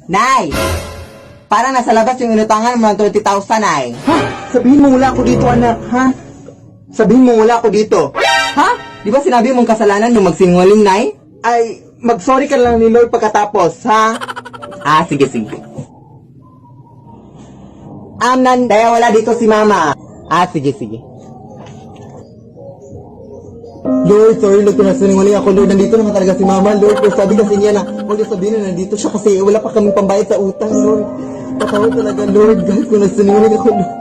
Nay! Parang nasa labas yung inutangan mo ng 20,000, Nay. Ha? Sabihin mo wala ako dito, anak, ha? Sabihin mo wala ako dito. Ha? Di ba sinabi mong kasalanan yung magsinungaling, Nay? Ay, mag-sorry ka lang ni Lord pagkatapos, ha? Ah, sige, sige. Kaya wala dito si Mama. Ah, sige, sige. Lord, sorry, Lord, kung nasinungaling ako, Lord, nandito naman talaga si Mama, Lord, pero sabi kasi niya na, huwag niya sabihin na nandito siya kasi wala pa kaming pambayad sa utang, Lord. Patawad talaga, Lord, guys, kung nasinungaling ako, Lord.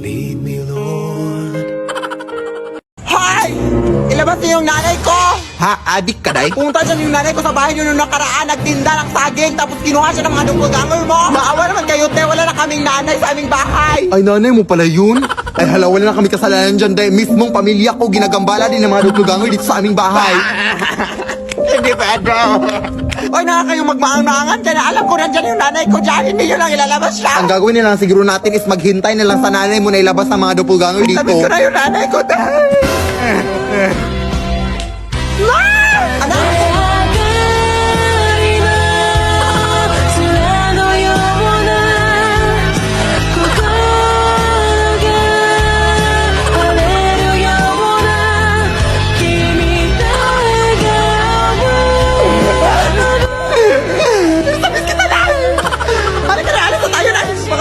Lead me, Lord. Hoy! Ilabas niyo yung nanay ko! Ha? Adik ka, day? Pumunta dyan yung nanay ko sa bahay niyo nung nakaraan, nagtinda ng saging, tapos kinuha siya ng mga doppelganger mo! Maawa naman kayo, te, wala na kaming nanay sa aming bahay! Ay, nanay mo pala yun? Ay, hala, wala na kami kasalanan dyan, day. Mismong pamilya ko, ginagambala din ng mga doppelganger dito sa aming bahay. Hindi pwede! Hoy, na kayong magmaang-maangan ka na alam ko nandyan yung nanay ko dyan, hindi nyo lang ilalabas siya! Ang gagawin nila siguro natin is maghintay na lang sa nanay mo na ilabas ng mga doppelganger dito. Sabi ko na yung nanay ko, te! Anak!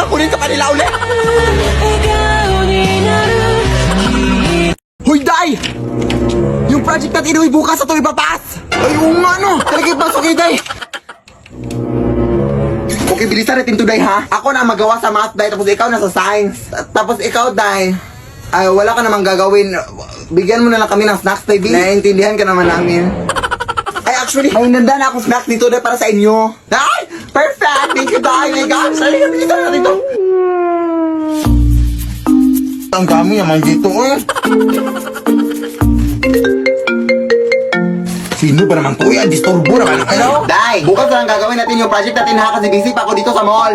Kunin ka pa nila ulit! Hoy, Day! Yung project natin inuwi bukas sa tuwi papas! Ay, oo nga, no? Talagay pasok kayo, Day! Okay, bilisan natin to, day, ha? Ako na magawa sa math, Day, tapos ikaw na sa science. Tapos ikaw, Day, Ay, wala ka namang gagawin. Bigyan mo na lang kami ng snacks, baby. naiintindihan ka naman namin. Ay, actually, may nanda na akong snack dito, Day, para sa inyo. Ay! Perfect! Thank you, Day! My gosh! Ay, bilisan na dito! Ang dami naman dito, eh. Sino ba naman to? Eh, disturbo naman. Hello? Day! Bukas na lang gagawin natin yung project natin, ha? Kasi busy pa ako dito sa mall.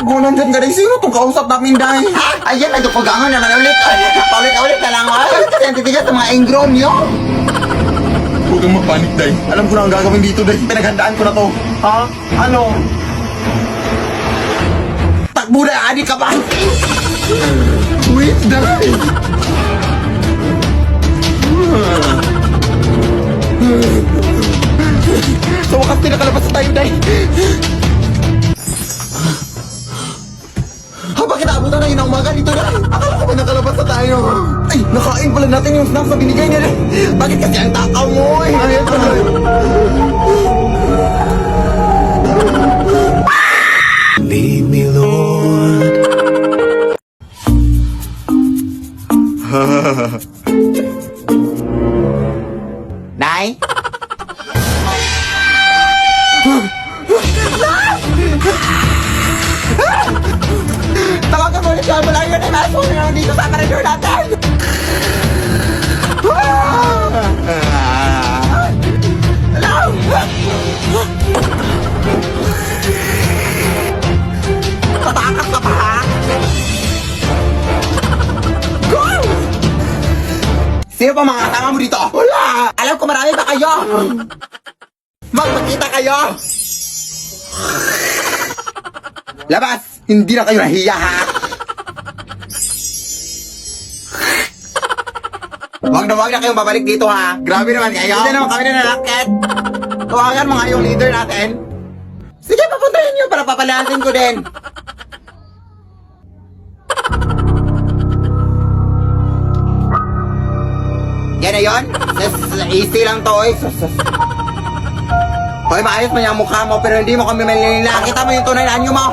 Kung nandyan ka rin, sino itong kausap namin, day? Ha? Ayan, ay dupagangan naman ulit. Paulit-ulit na lang, ay. Kasi ang titigas sa mga ingrown nyo. Huwag kang magpanik, day. Alam ko na ang gagawin dito, day. Pinaghandaan ko na to. Ha? Ano? Takbo na, adik ka pa! Wait, day. Sa wakas pinakalabas na tayo, Day. Ha, bakit naabutan na yun ang umaga dito, Day? Akala ko ba nakalabas na tayo? Ay, nakain pala natin yung snacks na binigay niya, day. Bakit kasi ang takaw mo, eh? Ay, day. Lead me, Lord. Day? Tawagan mo ulit yung mula yun, eh. Masok na lang dito sa karidor natin. Hello? Tatakas ka pa, ha? Go! Sino pa mga kasama mo dito? Wala! Alam ko marami pa kayo! Magpakita kayo! Labas! Hindi na kayo nahiya, ha? Huwag na kayong babalik dito, ha? Grabe naman kayo! Hindi naman kami nanakit! Tawagan mo nga yung leader natin! Sige, papuntahin nyo para papalasin ko din! Yan na yun? Easy lang to, eh. Hoy, maayos man yung mukha mo, pero hindi mo kami malinila. Nakita mo yung tunay na anyo mo.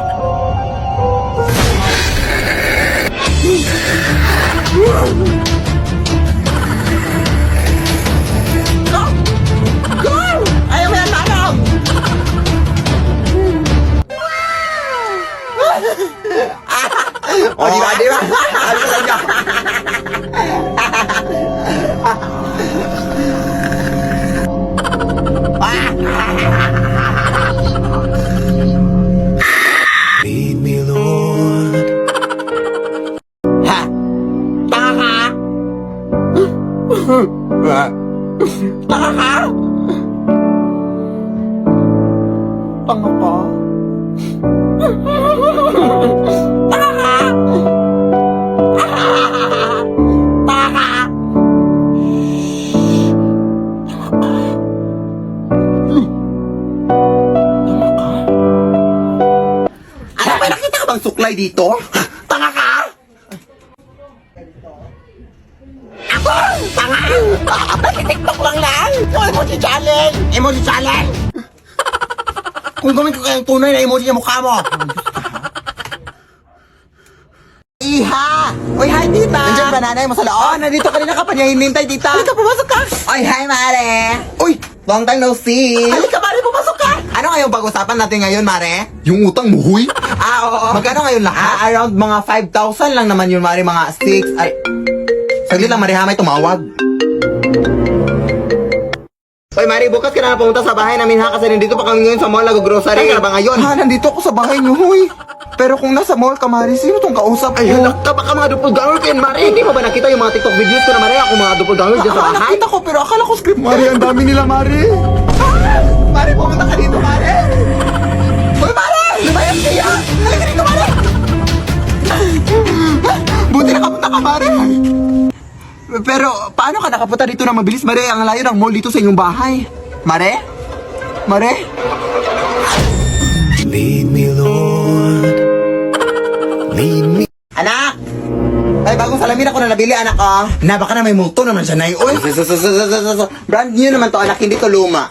Go! Go! Ayaw mo yan, manong! O, di ba, di ba? Sabi ko sa inyo. Lead me, Lord. Ha? Tanga ka? Tanga ka? Tanga ka? Tanga ka? Tanga ka? Ano ba, nakita ka bang suklay dito? Tanga ka? Ako! Tanga! Nag-tiktok lang lang! Emoji challenge! Emoji challenge! Kung gawin ko kayong tunay na emoji yung mukha mo! Iha! Uy, hi, tita! Nandiyan ba nanay mo sa loob? Nandito kanina ka pa niya hinintay, tita! Halika, pumasok ka! Uy, hi, mare! Uy, long time no see! Halika, mare, pumasok ka! Ano ngayong pag-usapan natin ngayon, mare? Yung utang mo, huy? Oo. Magkano ngayon lahat? Around mga 5,000 lang naman yun, mare. Mga 6... Ay... Saglit lang, mare, ha? May tumawag. Uy, Mari, bukas ka na pumunta sa bahay namin ha kasi nandito pa kami ngayon sa mall nag-grocery. Ka na ba ngayon? Ha, nandito ako sa bahay niyo, huy. Pero kung nasa mall ka, Mari, sino tong kausap ko? Ay, halak ka, baka mga doppelganger ko yan, Mari. Hindi mo ba nakita yung mga TikTok videos ko na, Mari? Ako mga doppelganger dyan sa bahay? Nakita ko, pero akala ko script. Mari, ang dami nila, Mari. Mari, pumunta ka dito, Mari. Uy, Mari! Lumayas kaya! Halika dito, Mari! Buti nakapunta ka, Mari. Pero, paano ka nakapunta dito na mabilis, Mare? Ang layo ng mall dito sa inyong bahay. Mare? Mare? Lead me, Lord. Lead me. Anak! Ay, bagong salamin ako na nabili, anak, oh. Na, baka na may multo naman siya, Nay. Uy! Brand new naman to, anak, hindi to luma.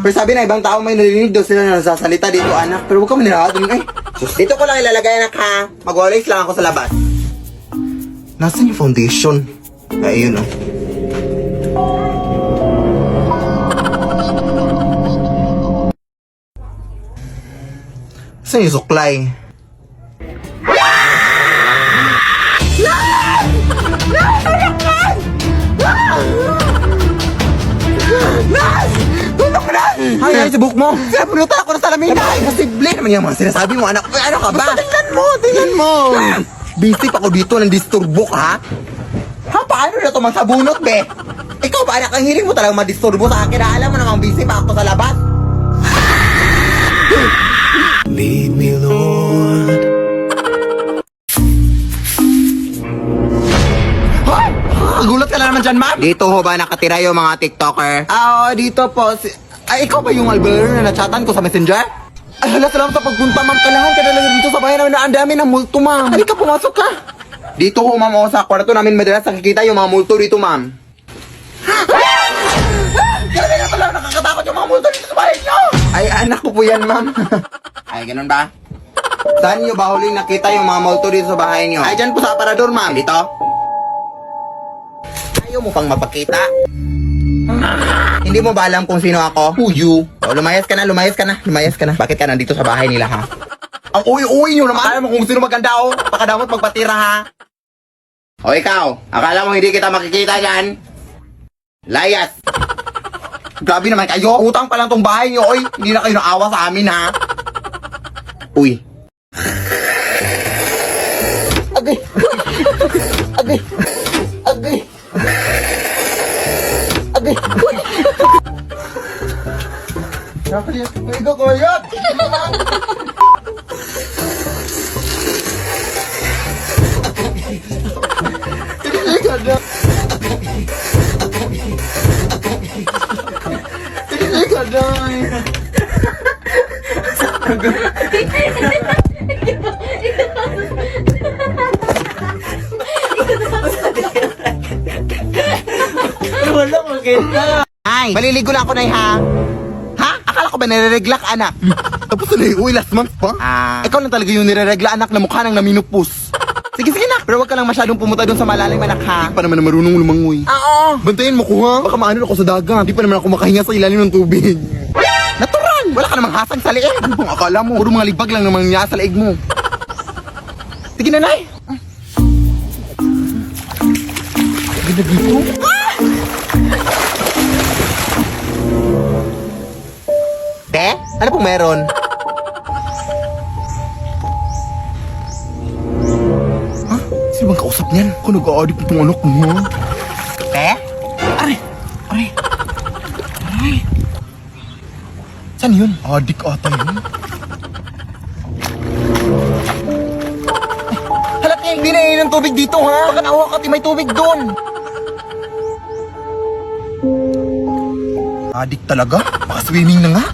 Pero sabi na, ibang tao may narinig daw sila na nasasalita dito, anak. Pero huwag ka manirahan dun, ay. Dito ko lang ilalagay, anak, ha. Mag-walis lang ako sa labas. Nasaan yung foundation? Ay, yun, oh. Saan yung suklay? Ay, sa buhok mo! Sinapunutan ako ng salamin! Ay, posible naman yung mga sinasabi mo, anak. Ay, ano ka ba? Tingnan mo! Busy pa ako dito, nandisturbo ka, ha? Ha, paano na ito magsabunot, be? Ikaw ba, anak, ang hiling mo talagang madisturbo sa akin. Alam mo namang busy pa ako sa labas. Lead me, Lord. Hoy! Gulat ka na naman dyan, ma'am. Dito ho ba nakatira yung mga TikToker? Dito po. Ay, ikaw ba yung albero na nachatan ko sa messenger? Ay, hala, salamat sa pagpunta, ma'am. Kailangan ka talaga dito sa bahay namin na ang dami ng multo, ma'am. Halika, pumasok ka. Dito ho, ma'am, o sa kwarto namin madalas nakikita yung mga multo dito, ma'am. Grabe na pala, nakakatakot yung mga multo dito sa bahay niyo. Ay, anak ko po yan, ma'am. Ay, ganun ba? Saan niyo ba huling nakita yung mga multo dito sa bahay niyo? Ay, dyan po sa aparador, ma'am. Dito? Ayaw mo pang mapakita? Hindi mo ba alam kung sino ako? Who you? O, lumayas ka na. Bakit ka nandito sa bahay nila, ha? Ang uwi-uwi nyo naman. Alam mo kung sino maganda, oh. Pakadamot magpatira, ha? O, ikaw. Akala mo hindi kita makikita dyan? Layas. Grabe naman kayo. Utang pa lang tong bahay nyo, oy. Hindi na kayo naawa sa amin, ha? Uy. Agay. Agay. Agay. Agay. Ikaw ko yun. Wala maganda. Ay, maliligo na ako, Nay, ha? Ha? Akala ko ba nireregla ka, anak? Tapos na uy, last month pa? Ikaw lang talaga yung nireregla, anak, na mukha ng naminupos. Sige na. Pero wag ka lang masyadong pumunta doon sa malalim, anak, ha? Hindi pa naman na marunong lumangoy. Oo. Bantayan mo ko, ha? Baka maano ako sa dagat. Hindi pa naman ako makahinga sa ilalim ng tubig. Natural! Wala ka namang hasang sa liig. Ano bang akala mo? Puro mga libag lang naman niya sa liig mo. Sige na, Nay. Sige na dito. Te? Ano pong meron? Ha? Sino bang kausap niyan? Kung nag-aadip itong anak mo, ha? Te? Aray! Aray! Saan yun? Adik ata yun. Hala, Ting! Hindi na ng tubig dito, ha? Baka naawa ka, may tubig doon. Adik talaga? Baka swimming na nga.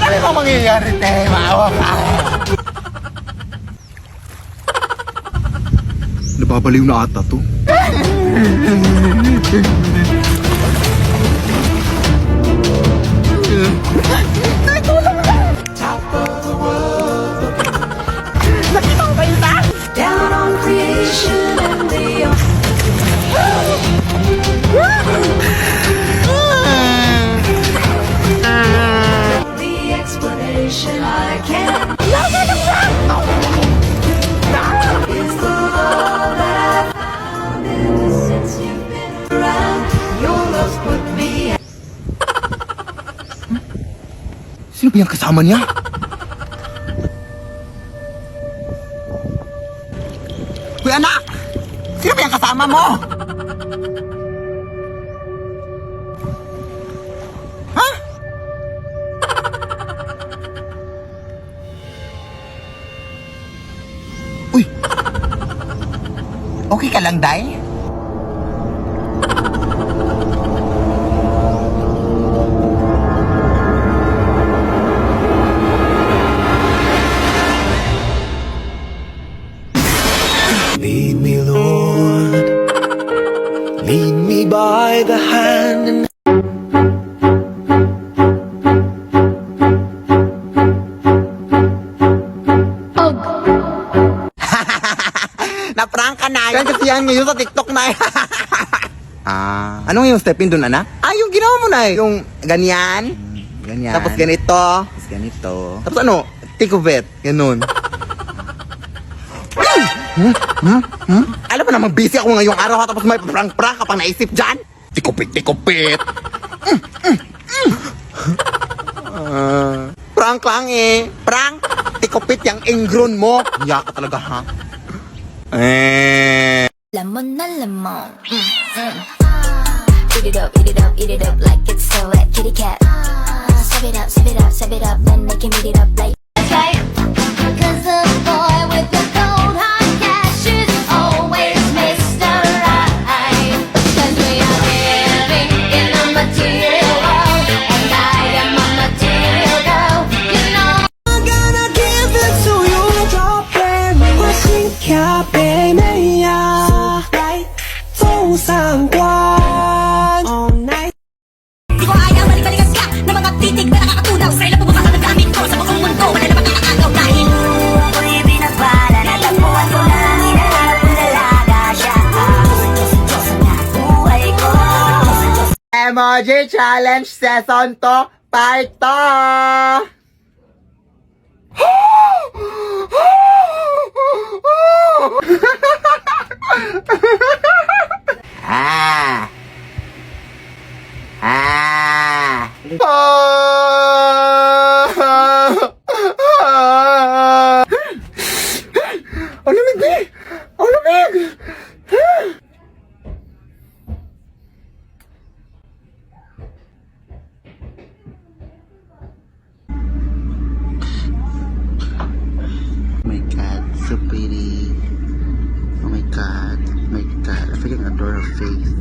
Ano ba mangyayari, te? Maawa ka. Nababaliw na ata to. Down on creation and the explanation I can't is the love that I've found ever since you've been around. Your love's put me Sino ba yung kasama niya? Kuya anak! Sino ba yung kasama mo? Ha? Uy! Okay ka lang, Day? Lead me, Lord. Lead me by the hand and Na-prank ka na. Yan kasi yan ngayon sa TikTok na. Anong yung step in dun, anak? Yung ginawa mo na yung ganyan. Ganyan. Tapos ganito. Tapos ganito. Tapos ano? Tikubet. Ganun. Alam mo naman, busy ako ngayong araw tapos may prank-prank ka pang naisip dyan. Tikupit. Prank lang eh. Prank. Tikupit yung ingron mo. Hiya ka talaga, ha? lemon na lemon. Eat it up, eat it up, eat it up like it's so wet. Kitty cat. Sip it up, sip it up, sip it up, then they can beat it up like. That's right. Cause the boy with the gold hard cash is always Mr. Right. Cause we are living in a material world, and I am a material girl. You know. I'm gonna give it to you. Drop it. 我心跳被美呀，风上关。All night. Di ko ayaw, balik-balikas ka na mga titig na nakakatunaw sa ilang pubukas ng gamit ko sa buong mundo. Wala na makakagaw dahil ako'y binagpala. Natagpuan ko na hinahanap kong dalaga siya. Diyos na buhay ko. Emoji Challenge Season 2 Part 2. Ang lamig, be! Ang lamig! Oh my God, so pretty. Oh my God, I freaking adore her face.